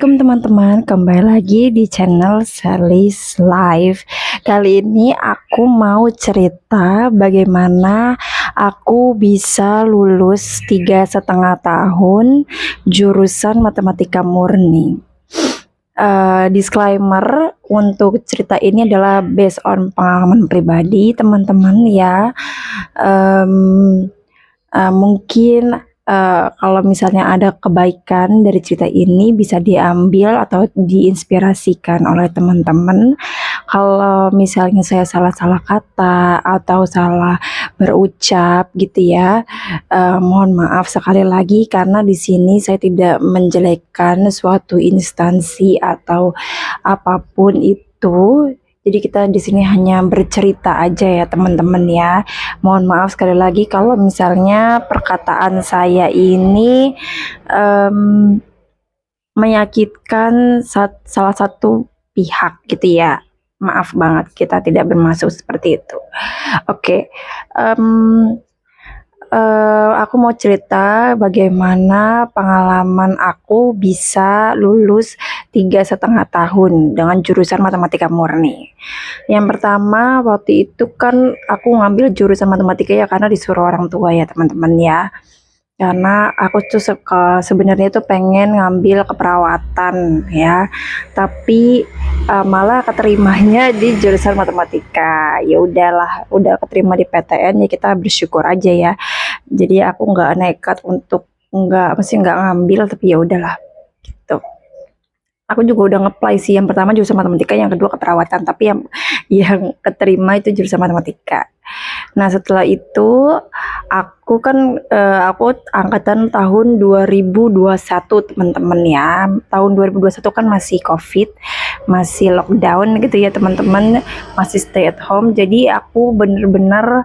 Assalamualaikum teman-teman, kembali lagi di channel Sally's Life. Kali ini aku mau cerita bagaimana aku bisa lulus 3,5 tahun jurusan matematika murni. Disclaimer untuk cerita ini adalah based on pengalaman pribadi teman-teman ya. Mungkin kalau misalnya ada kebaikan dari cerita ini bisa diambil atau diinspirasikan oleh teman-teman. Kalau misalnya saya salah-salah kata atau salah berucap gitu ya, mohon maaf sekali lagi karena di sini saya tidak menjelekkan suatu instansi atau apapun itu. Jadi kita di sini hanya bercerita aja ya teman-teman ya. Mohon maaf sekali lagi kalau misalnya perkataan saya ini menyakitkan salah satu pihak gitu ya. Maaf banget, kita tidak bermaksud seperti itu. Oke, aku mau cerita bagaimana pengalaman aku bisa lulus 3,5 tahun dengan jurusan matematika murni. Yang pertama waktu itu kan aku ngambil jurusan matematika ya karena disuruh orang tua ya teman-teman ya. Karena aku tuh sebenarnya tuh pengen ngambil keperawatan ya, tapi malah keterimanya di jurusan matematika. Ya udahlah, udah keterima di PTN ya kita bersyukur aja ya. Jadi aku nggak nekat untuk nggak ngambil, tapi ya udahlah gitu. Aku juga udah ngeplay sih, yang pertama jurusan matematika, yang kedua keperawatan, tapi yang keterima itu jurusan matematika. Nah setelah itu aku kan aku angkatan tahun 2021 teman-teman ya. Tahun 2021 kan masih COVID, masih lockdown gitu ya teman-teman, masih stay at home. Jadi aku bener-bener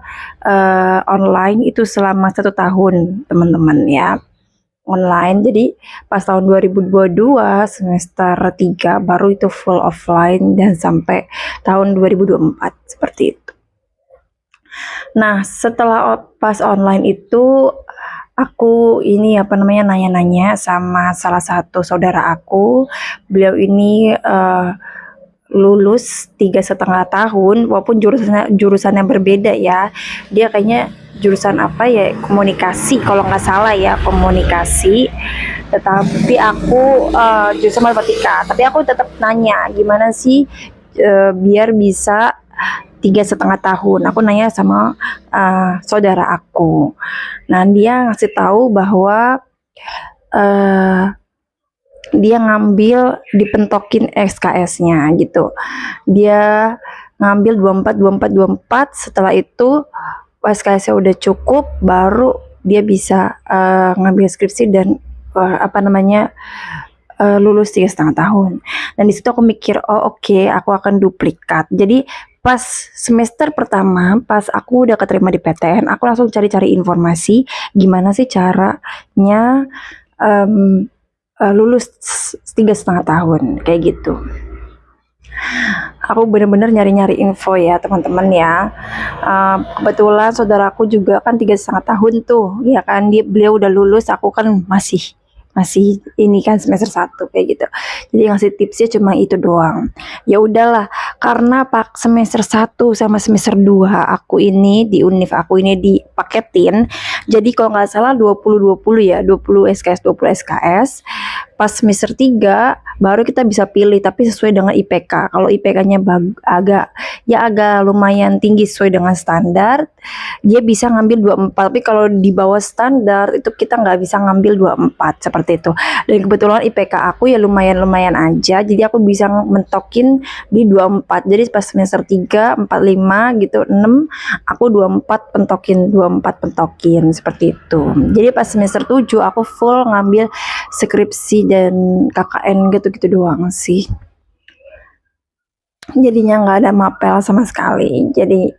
online itu selama 1 tahun teman-teman ya, online. Jadi pas tahun 2022 semester 3 baru itu full offline dan sampai tahun 2024 seperti itu. Nah setelah pas online itu aku ini nanya-nanya sama salah satu saudara aku. Beliau ini lulus 3,5 tahun walaupun jurusannya berbeda ya. Dia kayaknya jurusan apa ya, komunikasi kalau nggak salah ya, komunikasi. Tetapi aku jurusan matematika, tapi aku tetap nanya gimana sih biar bisa 3,5 tahun. Aku nanya sama saudara aku. Nah dia ngasih tahu bahwa dia ngambil dipentokin SKS-nya gitu. Dia ngambil 24. Setelah itu SKS-nya udah cukup, baru dia bisa ngambil skripsi dan lulus 3,5 tahun. Dan di situ aku mikir, oh oke, aku akan duplikat. Jadi pas semester pertama, pas aku udah keterima di PTN, aku langsung cari-cari informasi gimana sih caranya lulus 3,5 tahun kayak gitu. Aku bener-bener nyari-nyari info ya teman-teman ya. Kebetulan saudaraku juga kan 3,5 tahun tuh ya kan, beliau udah lulus, aku kan masih ini kan semester 1 kayak gitu. Jadi ngasih tipsnya cuma itu doang. Ya udahlah, karena pak semester 1 sama semester 2 aku ini di univ aku ini dipaketin. Jadi kalau nggak salah 20 ya, 20 SKS 20 SKS. Pas semester 3 baru kita bisa pilih tapi sesuai dengan IPK. Kalau IPK-nya agak lumayan tinggi sesuai dengan standar, dia bisa ngambil 24. Tapi kalau di bawah standar itu kita nggak bisa ngambil 24 seperti itu. Dan kebetulan IPK aku ya lumayan aja, jadi aku bisa mentokin di 24. Jadi pas semester 3, 4, 5 gitu, 6 aku 24 pentokin seperti itu. Jadi pas semester 7 aku full ngambil skripsi dan KKN gitu doang sih. Jadinya nggak ada mapel sama sekali, jadi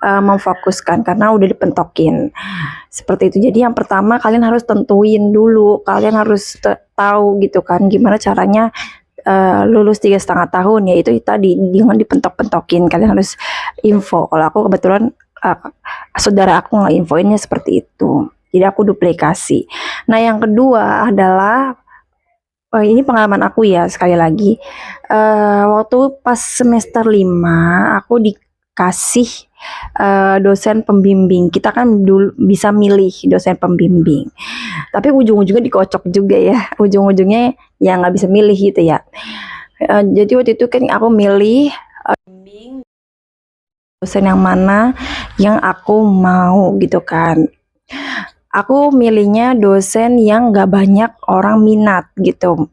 memfokuskan karena udah dipentokin seperti itu. Jadi yang pertama kalian harus tentuin dulu, kalian harus tahu gitu kan gimana caranya lulus 3,5 tahun, yaitu tadi jangan dipentok-pentokin, kalian harus info. Kalau aku kebetulan saudara aku nggak infoinnya seperti itu, jadi aku duplikasi. Nah yang kedua adalah ini pengalaman aku ya sekali lagi, waktu pas semester 5 aku dikasih, dosen pembimbing. Kita kan dulu bisa milih dosen pembimbing, tapi ujung-ujungnya dikocok juga ya, ujung-ujungnya ya nggak bisa milih gitu ya. Jadi waktu itu kan aku milih, dosen yang mana yang aku mau gitu kan. Aku milihnya dosen yang gak banyak orang minat gitu.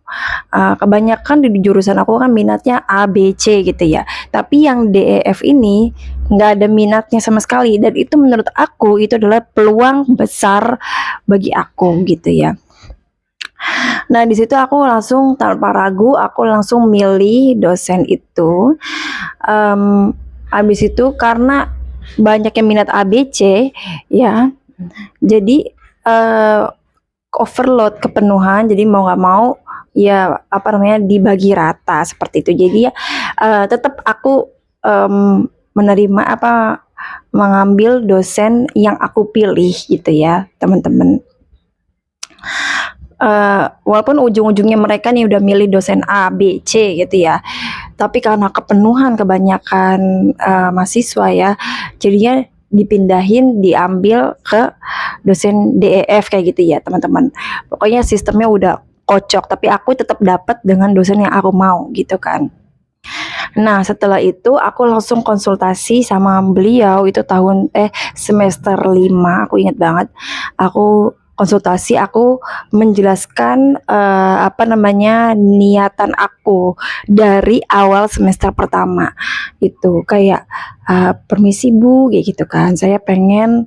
Kebanyakan di jurusan aku kan minatnya A, B, C gitu ya. Tapi yang D, E, F ini nggak ada minatnya sama sekali, dan itu menurut aku itu adalah peluang besar bagi aku gitu ya. Nah di situ aku langsung tanpa ragu aku langsung milih dosen itu. Habis itu karena banyak yang minat A, B, C ya, jadi overload, kepenuhan, jadi mau nggak mau ya apa namanya dibagi rata seperti itu. Jadi ya tetap aku menerima apa mengambil dosen yang aku pilih gitu ya teman-teman. Walaupun ujung-ujungnya mereka nih udah milih dosen A, B, C gitu ya, tapi karena kepenuhan kebanyakan mahasiswa ya, jadinya dipindahin diambil ke dosen D, E, F kayak gitu ya teman-teman. Pokoknya sistemnya udah kocok, tapi aku tetap dapat dengan dosen yang aku mau gitu kan. Nah setelah itu aku langsung konsultasi sama beliau itu semester 5, aku ingat banget. Aku konsultasi, aku menjelaskan apa namanya niatan aku dari awal semester pertama itu kayak permisi Bu kayak gitu kan, saya pengen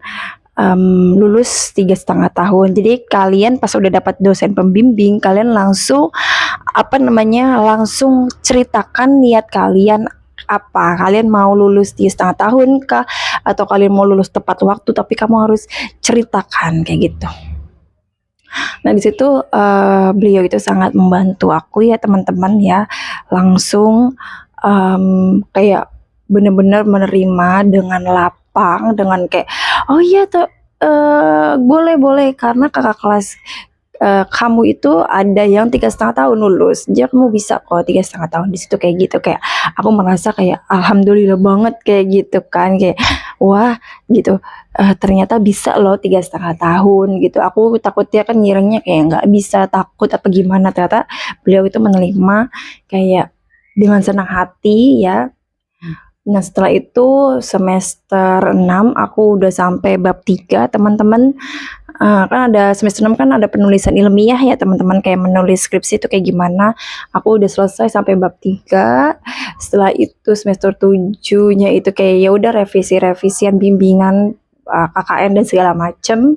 lulus 3,5 tahun. Jadi kalian pas udah dapat dosen pembimbing, kalian langsung apa namanya langsung ceritakan niat kalian apa, kalian mau lulus 3,5 tahun kah, atau kalian mau lulus tepat waktu, tapi kamu harus ceritakan kayak gitu. Nah di situ beliau itu sangat membantu aku ya teman-teman ya, langsung kayak bener-bener menerima dengan lapang, dengan kayak oh iya tuh boleh boleh karena kakak kelas kamu itu ada yang 3,5 tahun lulus, jadi kamu bisa kok 3,5 tahun di situ kayak gitu. Kayak aku merasa kayak alhamdulillah banget kayak gitu kan, kayak wah gitu, ternyata bisa loh 3,5 tahun gitu. Aku takutnya kan ngiranya kayak nggak bisa, takut apa gimana, ternyata beliau itu menerima kayak dengan senang hati ya. Nah setelah itu semester 6 aku udah sampai bab 3 teman-teman. Kan ada semester 6 kan ada penulisan ilmiah ya teman-teman, kayak menulis skripsi itu kayak gimana. Aku udah selesai sampai bab 3. Setelah itu semester 7-nya itu kayak ya udah revisi-revisian bimbingan KKN dan segala macem.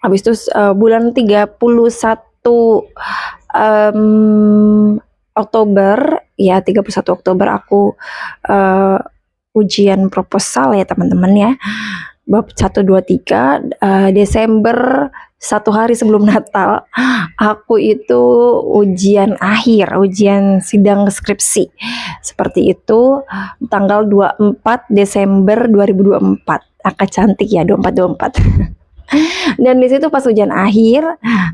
Habis itu bulan 31 Oktober ya, 31 Oktober aku ujian proposal ya teman-teman ya, bab 1, 2, 3. Desember 1 hari sebelum Natal aku itu ujian akhir, ujian sidang skripsi seperti itu, tanggal 24 Desember 2024. Angka cantik ya 2424. Dan di situ pas ujian akhir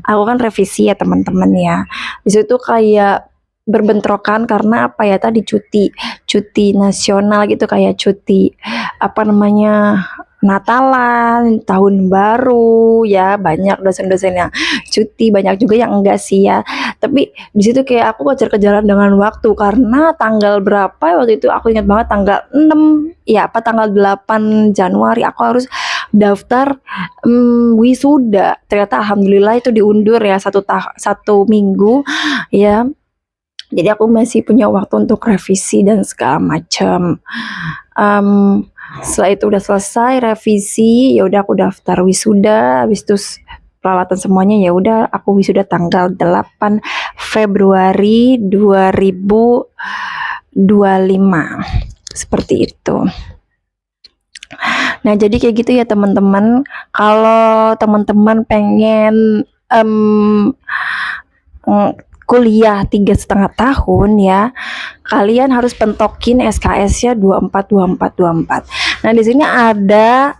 aku kan revisi ya teman-teman ya, di situ kayak berbentrokan karena apa ya, tadi cuti nasional gitu, kayak cuti apa namanya Natalan, tahun baru ya, banyak dosen-dosen yang cuti, banyak juga yang enggak sih ya. Tapi di situ kayak aku kejar-kejaran dengan waktu, karena tanggal berapa waktu itu aku ingat banget, tanggal 6 ya apa tanggal 8 Januari aku harus daftar wisuda. Ternyata alhamdulillah itu diundur ya 1 minggu ya. Jadi aku masih punya waktu untuk revisi dan segala macam. Setelah itu udah selesai revisi, ya udah aku daftar wisuda, habis itu peralatan semuanya ya udah aku wisuda tanggal 8 Februari 2025. Seperti itu. Nah, jadi kayak gitu ya teman-teman. Kalau teman-teman pengen kuliah 3,5 tahun ya, kalian harus pentokin SKS-nya 24. Nah di sini ada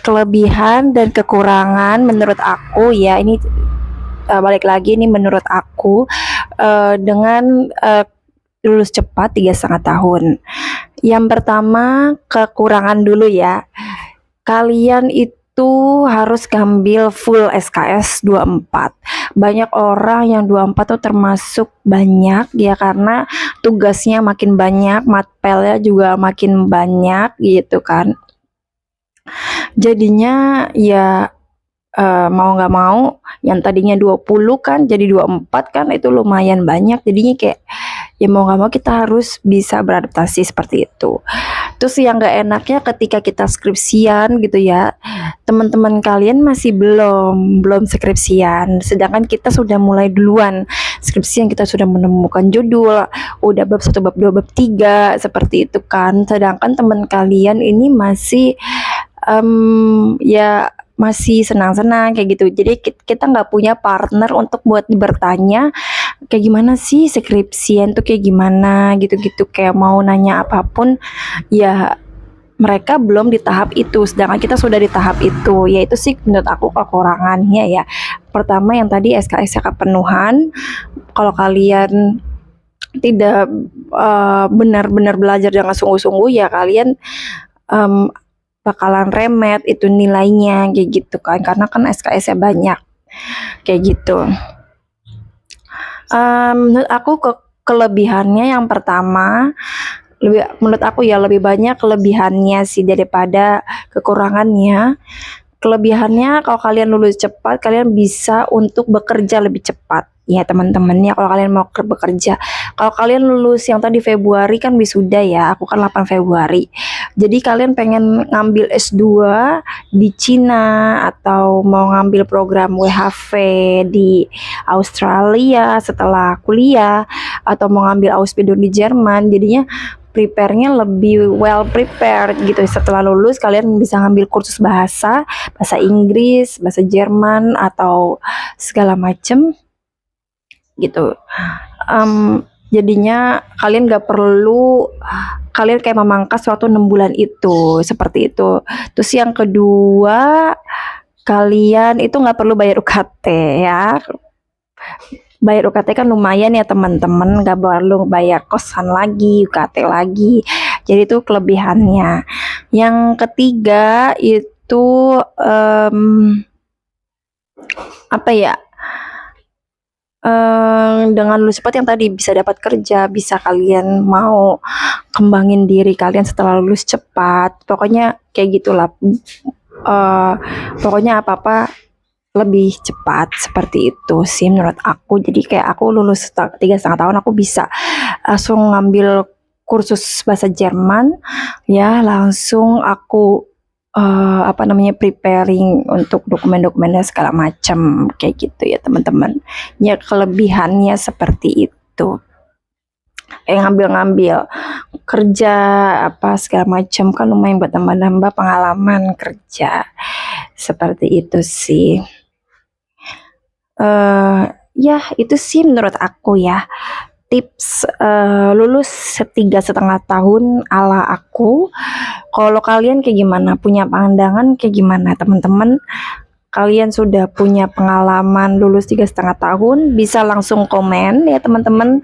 kelebihan dan kekurangan menurut aku ya. Ini balik lagi nih menurut aku, dengan, lulus cepat 3,5 tahun. Yang pertama kekurangan dulu ya, kalian itu harus ngambil full SKS 24. Banyak orang yang 24 tuh termasuk banyak ya, karena tugasnya makin banyak, matpelnya juga makin banyak gitu kan. Jadinya ya mau nggak mau yang tadinya 20 kan jadi 24 kan, itu lumayan banyak, jadinya kayak ya mau nggak mau kita harus bisa beradaptasi seperti itu. Terus yang nggak enaknya ketika kita skripsian gitu ya, teman-teman kalian masih belum skripsian, sedangkan kita sudah mulai duluan skripsian, kita sudah menemukan judul, udah bab 1, bab 2, bab 3 seperti itu kan, sedangkan teman kalian ini masih ya masih senang-senang kayak gitu. Jadi kita nggak punya partner untuk buat bertanya kayak gimana sih skripsian tuh kayak gimana gitu-gitu, kayak mau nanya apapun ya mereka belum di tahap itu, sedangkan kita sudah di tahap itu. Ya itu sih menurut aku kekurangannya ya. Pertama yang tadi SKS-nya kepenuhan. Kalau kalian tidak benar-benar belajar dengan sungguh-sungguh ya kalian bakalan remet itu nilainya kayak gitu kan, karena kan SKS-nya banyak kayak gitu. Menurut aku kelebihannya yang pertama, menurut aku ya lebih banyak kelebihannya sih daripada kekurangannya. Kelebihannya kalau kalian lulus cepat, kalian bisa untuk bekerja lebih cepat. Ya teman-teman ya, kalau kalian mau bekerja. Kalau kalian lulus yang tadi Februari kan wisuda ya, aku kan 8 Februari. Jadi kalian pengen ngambil S2 di Cina atau mau ngambil program WHV di Australia setelah kuliah, atau mau ngambil Ausbildung di Jerman, jadinya prepare-nya lebih well prepared gitu. Setelah lulus kalian bisa ngambil kursus bahasa Inggris, bahasa Jerman atau segala macem gitu. Jadinya kalian gak perlu kalian kayak memangkas waktu 6 bulan itu, seperti itu. Terus yang kedua, kalian itu nggak perlu bayar UKT ya. Bayar UKT kan lumayan ya teman-teman, gak perlu bayar kosan lagi, UKT lagi. Jadi itu kelebihannya. Yang ketiga itu apa ya? Dengan lulus cepat yang tadi bisa dapat kerja, bisa kalian mau kembangin diri kalian setelah lulus cepat. Pokoknya kayak gitulah. Pokoknya apa-apa lebih cepat seperti itu sih menurut aku. Jadi kayak aku lulus 3,5 tahun aku bisa langsung ngambil kursus bahasa Jerman ya, langsung aku preparing untuk dokumen-dokumennya segala macam kayak gitu ya teman-teman. Ya kelebihannya seperti itu. Ngambil kerja apa segala macam kan lumayan buat nambah-nambah pengalaman kerja. Seperti itu sih. Ya itu sih menurut aku ya tips lulus 3,5 tahun ala aku. Kalau kalian kayak gimana, punya pandangan kayak gimana teman-teman? Kalian sudah punya pengalaman lulus 3,5 tahun, bisa langsung komen ya teman-teman.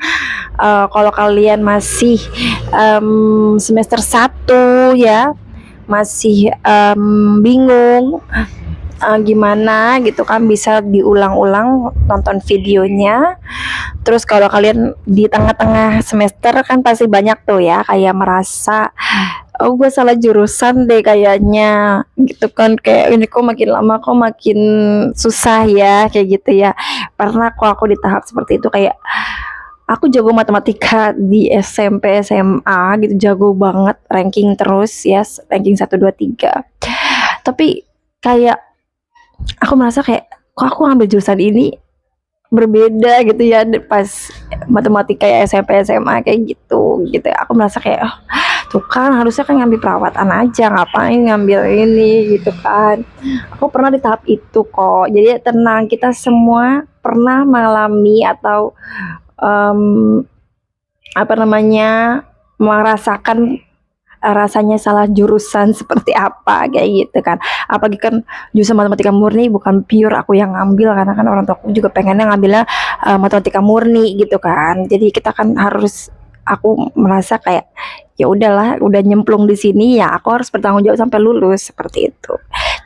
Kalau kalian masih semester 1 ya, masih bingung gimana gitu kan, bisa diulang-ulang nonton videonya. Terus kalau kalian di tengah-tengah semester kan pasti banyak tuh ya kayak merasa oh gue salah jurusan deh kayaknya gitu kan, kayak ini kok makin lama kok makin susah ya kayak gitu ya. Pernah kok aku di tahap seperti itu, kayak aku jago matematika di SMP SMA gitu, jago banget, ranking terus ya, ranking 1 2 3. Tapi kayak aku merasa kayak kok aku ambil jurusan ini berbeda gitu ya pas matematika ya SMP SMA kayak gitu aku merasa kayak tuh kan harusnya kan ngambil perawatan aja, ngapain ngambil ini gitu kan. Aku pernah di tahap itu kok, jadi tenang, kita semua pernah mengalami atau merasakan rasanya salah jurusan seperti apa kayak gitu kan. Apalagi kan jurusan matematika murni bukan pure aku yang ngambil, karena kan orang tua aku juga pengennya ngambilnya matematika murni gitu kan. Jadi kita kan harus, aku merasa kayak ya udahlah, udah nyemplung di sini ya aku harus bertanggung jawab sampai lulus seperti itu.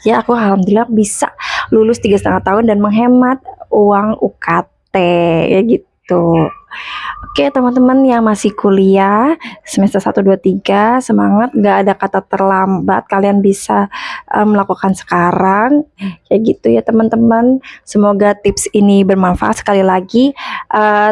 Ya aku alhamdulillah bisa lulus 3,5 tahun dan menghemat uang UKT ya gitu. Oke teman-teman yang masih kuliah semester 1, 2, 3, semangat, gak ada kata terlambat, kalian bisa melakukan sekarang kayak gitu ya teman-teman. Semoga tips ini bermanfaat. Sekali lagi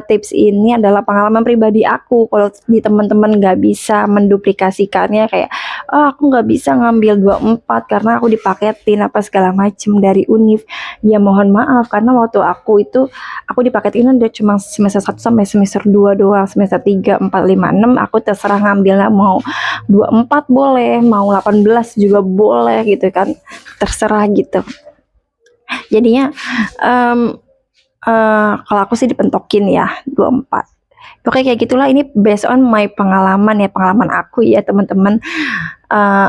tips ini adalah pengalaman pribadi aku. Kalau di teman-teman gak bisa menduplikasikannya kayak aku gak bisa ngambil 24 karena aku dipaketin apa segala macem dari univ, ya mohon maaf, karena waktu aku itu aku dipaketin udah cuma semester 1 sampai semester 2 doang. Semester 3, 4, 5, 6 aku terserah ngambilnya, mau 24 boleh, mau 18 juga boleh gitu kan, terserah gitu. Jadinya kalau aku sih dipentokin ya 24. Pokoknya kayak gitulah, ini based on my pengalaman ya, pengalaman aku ya teman-teman.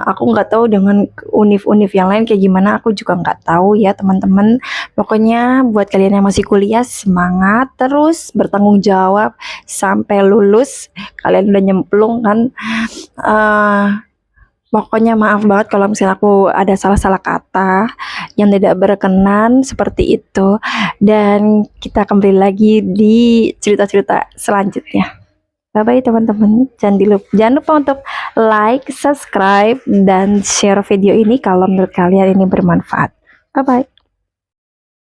Aku nggak tahu dengan univ-univ yang lain kayak gimana, aku juga nggak tahu ya teman-teman. Pokoknya buat kalian yang masih kuliah, semangat terus, bertanggung jawab sampai lulus. Kalian udah nyemplung kan. Pokoknya maaf banget kalau misalnya aku ada salah-salah kata yang tidak berkenan seperti itu. Dan kita kembali lagi di cerita-cerita selanjutnya. Bye-bye teman-teman. Jangan lupa untuk like, subscribe, dan share video ini kalau menurut kalian ini bermanfaat. Bye-bye.